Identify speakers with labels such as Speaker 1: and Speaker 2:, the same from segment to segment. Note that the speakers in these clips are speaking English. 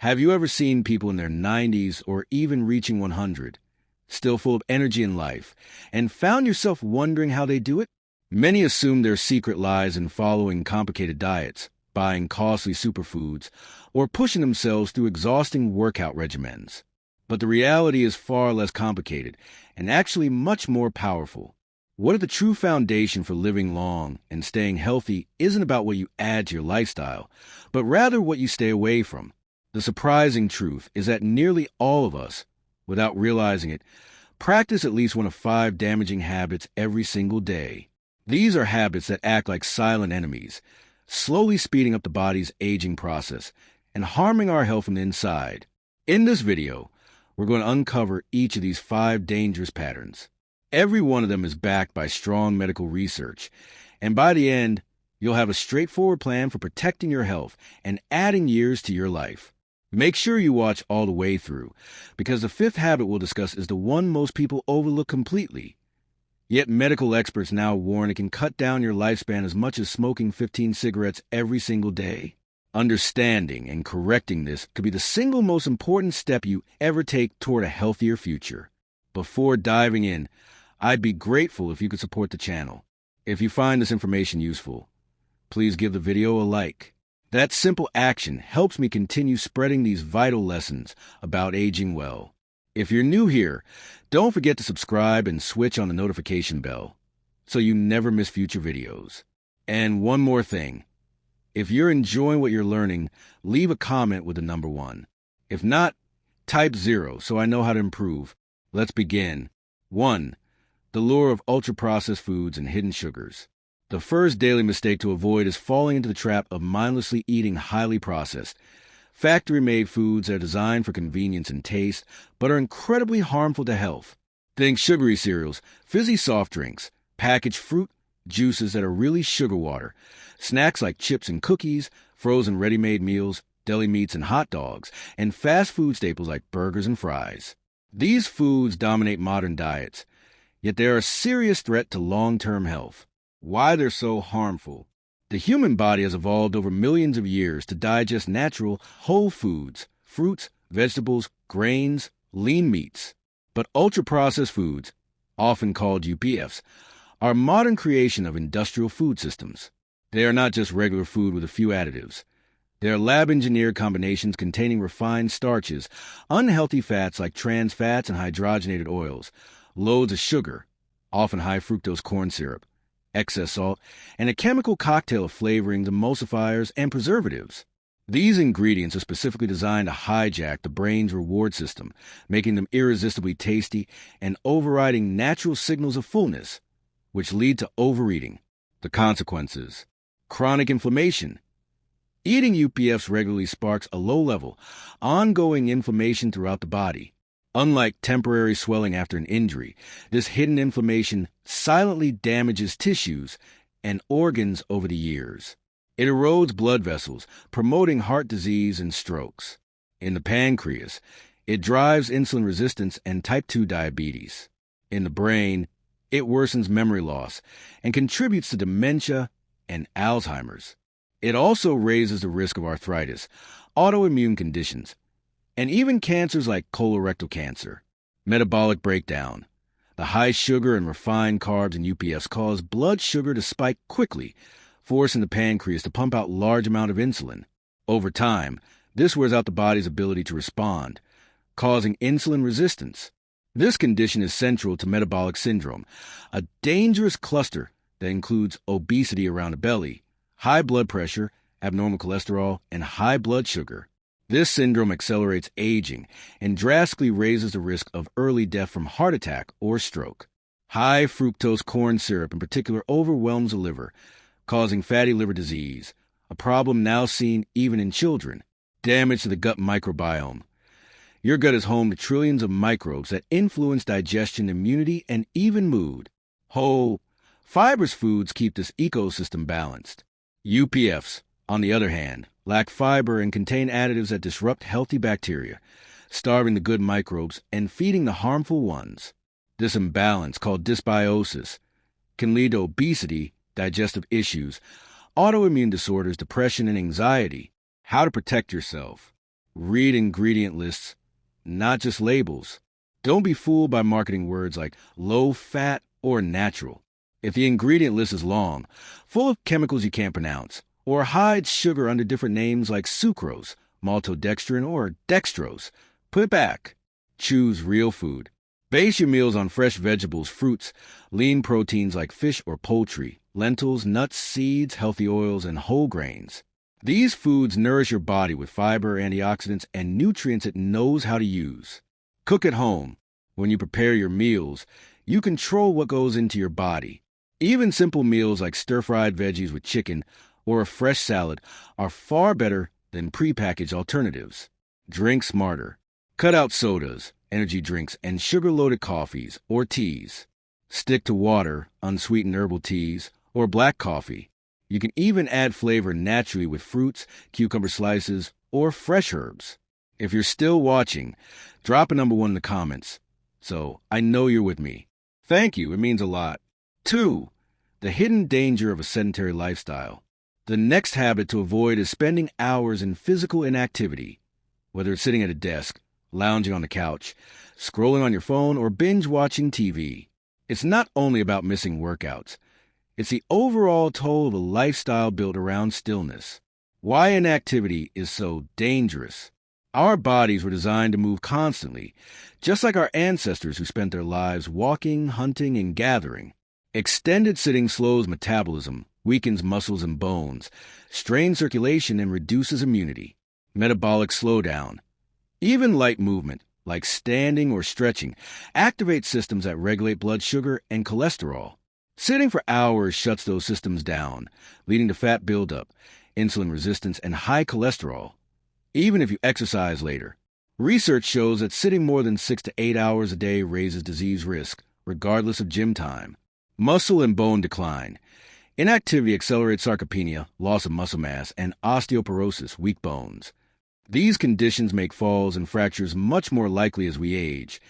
Speaker 1: Have you ever seen people in their 90s or even reaching 100, still full of energy and life, and found yourself wondering how they do it? Many assume their secret lies in following complicated diets, buying costly superfoods, or pushing themselves through exhausting workout regimens. But the reality is far less complicated and actually much more powerful. What if the true foundation for living long and staying healthy isn't about what you add to your lifestyle, but rather what you stay away from? The surprising truth is that nearly all of us, without realizing it, practice at least one of 5 damaging habits every single day. These are habits that act like silent enemies, slowly speeding up the body's aging process and harming our health from the inside. In this video, we're going to uncover each of these 5 dangerous patterns. Every one of them is backed by strong medical research, and by the end, you'll have a straightforward plan for protecting your health and adding years to your life. Make sure you watch all the way through, because the 5th habit we'll discuss is the one most people overlook completely. Yet medical experts now warn it can cut down your lifespan as much as smoking 15 cigarettes every single day. Understanding and correcting this could be the single most important step you ever take toward a healthier future. Before diving in, I'd be grateful if you could support the channel. If you find this information useful, please give the video a like. That simple action helps me continue spreading these vital lessons about aging well. If you're new here, don't forget to subscribe and switch on the notification bell so you never miss future videos. And one more thing. If you're enjoying what you're learning, leave a comment with the number 1. If not, type 0 so I know how to improve. Let's begin. 1. The lure of ultra-processed foods and hidden sugars. The first daily mistake to avoid is falling into the trap of mindlessly eating highly processed, factory-made foods that are designed for convenience and taste, but are incredibly harmful to health. Think sugary cereals, fizzy soft drinks, packaged fruit, juices that are really sugar water, snacks like chips and cookies, frozen ready-made meals, deli meats and hot dogs, and fast food staples like burgers and fries. These foods dominate modern diets, yet they are a serious threat to long-term health. Why they're so harmful? The human body has evolved over millions of years to digest natural, whole foods, fruits, vegetables, grains, lean meats. But ultra-processed foods, often called UPFs, are a modern creation of industrial food systems. They are not just regular food with a few additives. They are lab-engineered combinations containing refined starches, unhealthy fats like trans fats and hydrogenated oils, loads of sugar, often high-fructose corn syrup, excess salt, and a chemical cocktail of flavorings, emulsifiers, and preservatives. These ingredients are specifically designed to hijack the brain's reward system, making them irresistibly tasty and overriding natural signals of fullness, which lead to overeating. The consequences: chronic inflammation. Eating UPFs regularly sparks a low-level, ongoing inflammation throughout the body. Unlike temporary swelling after an injury, this hidden inflammation silently damages tissues and organs over the years. It erodes blood vessels, promoting heart disease and strokes. In the pancreas, it drives insulin resistance and type 2 diabetes. In the brain, it worsens memory loss and contributes to dementia and Alzheimer's. It also raises the risk of arthritis, autoimmune conditions, and even cancers like colorectal cancer. Metabolic breakdown. The high sugar and refined carbs in UPFs cause blood sugar to spike quickly, forcing the pancreas to pump out large amounts of insulin. Over time, this wears out the body's ability to respond, causing insulin resistance. This condition is central to metabolic syndrome, a dangerous cluster that includes obesity around the belly, high blood pressure, abnormal cholesterol, and high blood sugar. This syndrome accelerates aging and drastically raises the risk of early death from heart attack or stroke. High fructose corn syrup in particular overwhelms the liver, causing fatty liver disease, a problem now seen even in children. Damage to the gut microbiome. Your gut is home to trillions of microbes that influence digestion, immunity, and even mood. Whole, fibrous foods keep this ecosystem balanced. UPFs, on the other hand, lack fiber and contain additives that disrupt healthy bacteria, starving the good microbes and feeding the harmful ones. This imbalance, called dysbiosis, can lead to obesity, digestive issues, autoimmune disorders, depression, and anxiety. How to protect yourself. Read ingredient lists, not just labels. Don't be fooled by marketing words like low fat or natural. If the ingredient list is long, full of chemicals you can't pronounce, or hides sugar under different names like sucrose, maltodextrin, or dextrose, put it back. Choose real food. Base your meals on fresh vegetables, fruits, lean proteins like fish or poultry, lentils, nuts, seeds, healthy oils, and whole grains. These foods nourish your body with fiber, antioxidants, and nutrients it knows how to use. Cook at home. When you prepare your meals, you control what goes into your body. Even simple meals like stir-fried veggies with chicken or a fresh salad are far better than prepackaged alternatives. Drink smarter. Cut out sodas, energy drinks, and sugar-loaded coffees or teas. Stick to water, unsweetened herbal teas, or black coffee. You can even add flavor naturally with fruits, cucumber slices, or fresh herbs. If you're still watching, drop a number 1 in the comments, so I know you're with me. Thank you, it means a lot. 2. The hidden danger of a sedentary lifestyle. The next habit to avoid is spending hours in physical inactivity, whether it's sitting at a desk, lounging on the couch, scrolling on your phone, or binge-watching TV. It's not only about missing workouts. It's the overall toll of a lifestyle built around stillness. Why inactivity is so dangerous. Our bodies were designed to move constantly, just like our ancestors who spent their lives walking, hunting, and gathering. Extended sitting slows metabolism, weakens muscles and bones, strains circulation, and reduces immunity. Metabolic slowdown. Even light movement, like standing or stretching, activates systems that regulate blood sugar and cholesterol. Sitting for hours shuts those systems down, leading to fat buildup, insulin resistance, and high cholesterol, even if you exercise later. Research shows that sitting more than 6 to 8 hours a day raises disease risk, regardless of gym time. Muscle and bone decline. Inactivity accelerates sarcopenia, loss of muscle mass, and osteoporosis, weak bones. These conditions make falls and fractures much more likely as we age,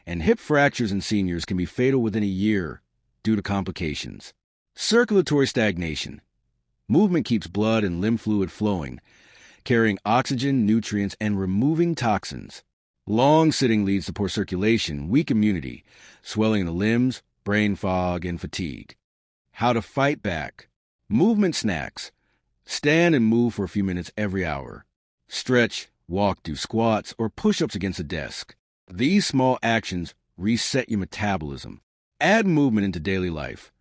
Speaker 1: and hip fractures in seniors can be fatal within a year due to complications. Circulatory stagnation. Movement keeps blood and lymph fluid flowing, carrying oxygen, nutrients, and removing toxins. Long sitting leads to poor circulation, weak immunity, swelling in the limbs, brain fog, and fatigue. How to fight back. Movement snacks. Stand and move for a few minutes every hour. Stretch, walk, do squats, or push-ups against a desk. These small actions reset your metabolism. Add movement into daily life.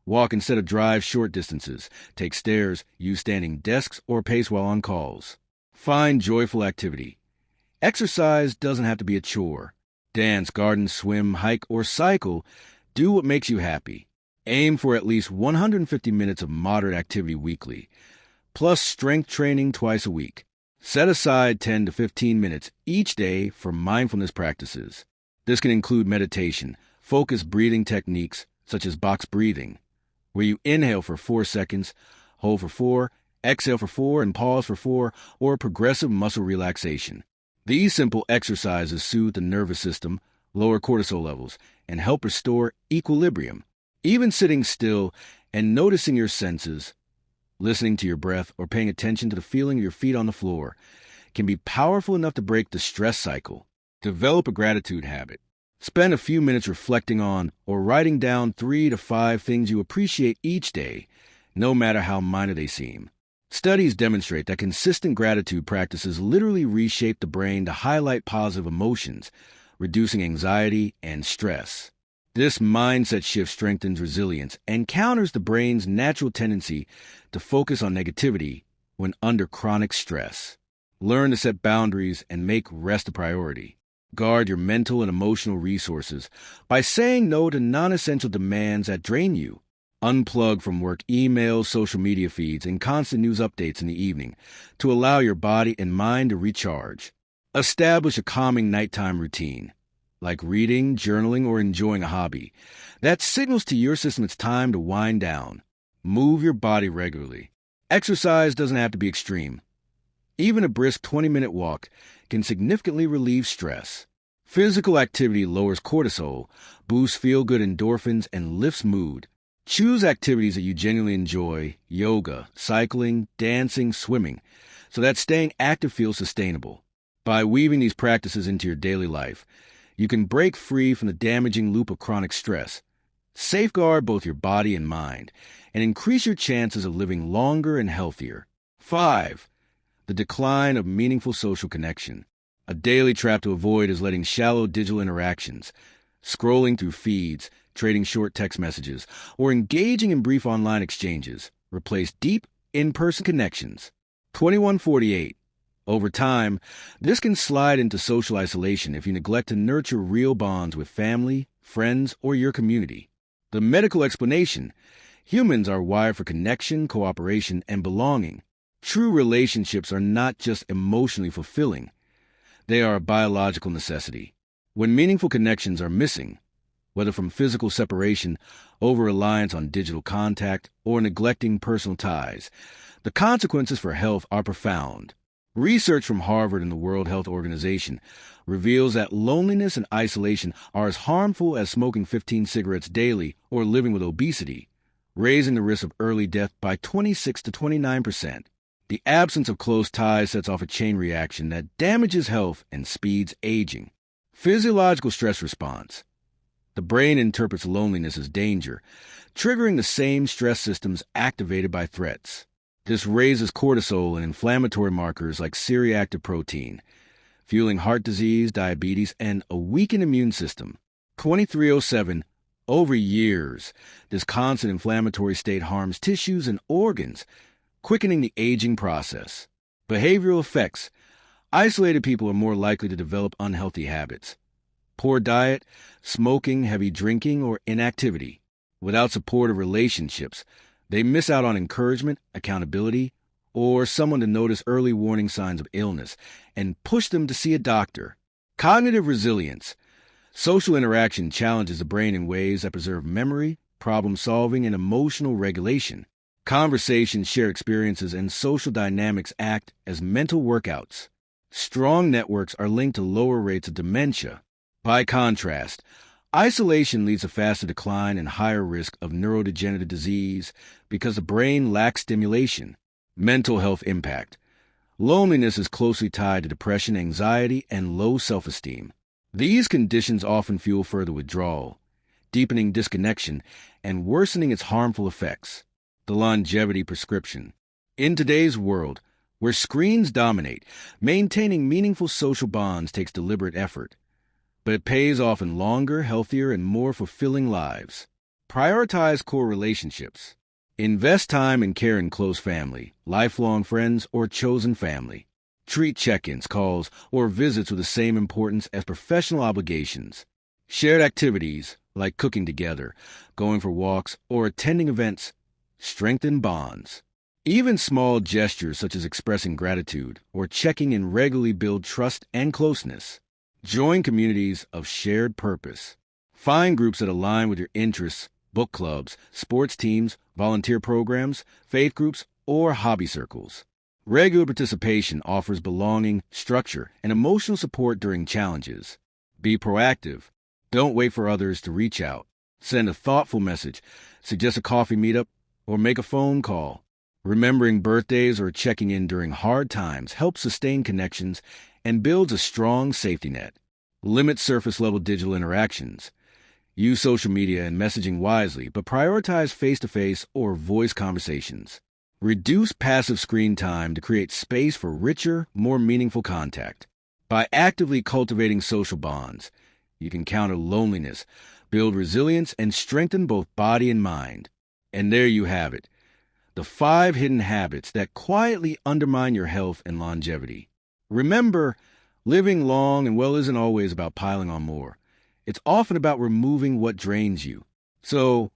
Speaker 1: Walk instead of drive short distances. Take stairs, use standing desks, or pace while on calls. Find joyful activity. Exercise doesn't have to be a chore. Dance, garden, swim, hike, or cycle. Do what makes you happy. Aim for at least 150 minutes of moderate activity weekly, plus strength training twice a week. Set aside 10 to 15 minutes each day for mindfulness practices. This can include meditation, focused breathing techniques such as box breathing, where you inhale for 4 seconds, hold for 4, exhale for 4, and pause for 4, or progressive muscle relaxation. These simple exercises soothe the nervous system, lower cortisol levels, and help restore equilibrium. Even sitting still and noticing your senses, listening to your breath, or paying attention to the feeling of your feet on the floor can be powerful enough to break the stress cycle. Develop a gratitude habit. Spend a few minutes reflecting on or writing down 3 to 5 things you appreciate each day, no matter how minor they seem. Studies demonstrate that consistent gratitude practices literally reshape the brain to highlight positive emotions, reducing anxiety and stress. This mindset shift strengthens resilience and counters the brain's natural tendency to focus on negativity when under chronic stress. Learn to set boundaries and make rest a priority. Guard your mental and emotional resources by saying no to non-essential demands that drain you. Unplug from work emails, social media feeds, and constant news updates in the evening to allow your body and mind to recharge. Establish a calming nighttime routine, like reading, journaling, or enjoying a hobby, that signals to your system it's time to wind down. Move your body regularly. Exercise doesn't have to be extreme. Even a brisk 20-minute walk can significantly relieve stress. Physical activity lowers cortisol, boosts feel-good endorphins, and lifts mood. Choose activities that you genuinely enjoy, yoga, cycling, dancing, swimming, so that staying active feels sustainable. By weaving these practices into your daily life, you can break free from the damaging loop of chronic stress, safeguard both your body and mind, and increase your chances of living longer and healthier. 5. The decline of meaningful social connection. A daily trap to avoid is letting shallow digital interactions, scrolling through feeds, trading short text messages, or engaging in brief online exchanges, replace deep, in-person connections. 2148. Over time, this can slide into social isolation if you neglect to nurture real bonds with family, friends, or your community. The medical explanation: humans are wired for connection, cooperation, and belonging. True relationships are not just emotionally fulfilling. They are a biological necessity. When meaningful connections are missing, whether from physical separation, over-reliance on digital contact, or neglecting personal ties, the consequences for health are profound. Research from Harvard and the World Health Organization reveals that loneliness and isolation are as harmful as smoking 15 cigarettes daily or living with obesity, raising the risk of early death by 26 to 29%. The absence of close ties sets off a chain reaction that damages health and speeds aging. Physiological stress response. The brain interprets loneliness as danger, triggering the same stress systems activated by threats. This raises cortisol and inflammatory markers like C-reactive protein, fueling heart disease, diabetes, and a weakened immune system. 2307. Over years, this constant inflammatory state harms tissues and organs, quickening the aging process. Behavioral effects. Isolated people are more likely to develop unhealthy habits. Poor diet, smoking, heavy drinking, or inactivity. Without supportive relationships, they miss out on encouragement, accountability, or someone to notice early warning signs of illness and push them to see a doctor. Cognitive resilience. Social interaction challenges the brain in ways that preserve memory, problem-solving, and emotional regulation. Conversations, shared experiences, and social dynamics act as mental workouts. Strong networks are linked to lower rates of dementia. By contrast, isolation leads to faster decline and higher risk of neurodegenerative disease because the brain lacks stimulation. Mental health impact. Loneliness is closely tied to depression, anxiety, and low self-esteem. These conditions often fuel further withdrawal, deepening disconnection and worsening its harmful effects. The longevity prescription. In today's world, where screens dominate, maintaining meaningful social bonds takes deliberate effort. But it pays off in longer, healthier, and more fulfilling lives. Prioritize core relationships. Invest time and care in close family, lifelong friends, or chosen family. Treat check-ins, calls, or visits with the same importance as professional obligations. Shared activities, like cooking together, going for walks, or attending events, strengthen bonds. Even small gestures such as expressing gratitude or checking in regularly build trust and closeness. Join communities of shared purpose. Find groups that align with your interests, book clubs, sports teams, volunteer programs, faith groups, or hobby circles. Regular participation offers belonging, structure, and emotional support during challenges. Be proactive. Don't wait for others to reach out. Send a thoughtful message, suggest a coffee meetup, or make a phone call. Remembering birthdays or checking in during hard times helps sustain connections and builds a strong safety net. Limit surface-level digital interactions. Use social media and messaging wisely, but prioritize face-to-face or voice conversations. Reduce passive screen time to create space for richer, more meaningful contact. By actively cultivating social bonds, you can counter loneliness, build resilience, and strengthen both body and mind. And there you have it, the 5 hidden habits that quietly undermine your health and longevity. Remember, living long and well isn't always about piling on more. It's often about removing what drains you. So,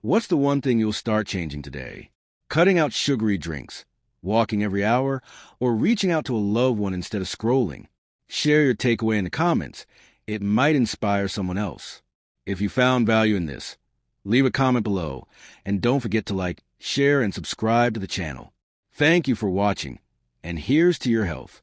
Speaker 1: what's the one thing you'll start changing today? Cutting out sugary drinks, walking every hour, or reaching out to a loved one instead of scrolling. Share your takeaway in the comments. It might inspire someone else. If you found value in this, leave a comment below, and don't forget to like, share, and subscribe to the channel. Thank you for watching, and here's to your health.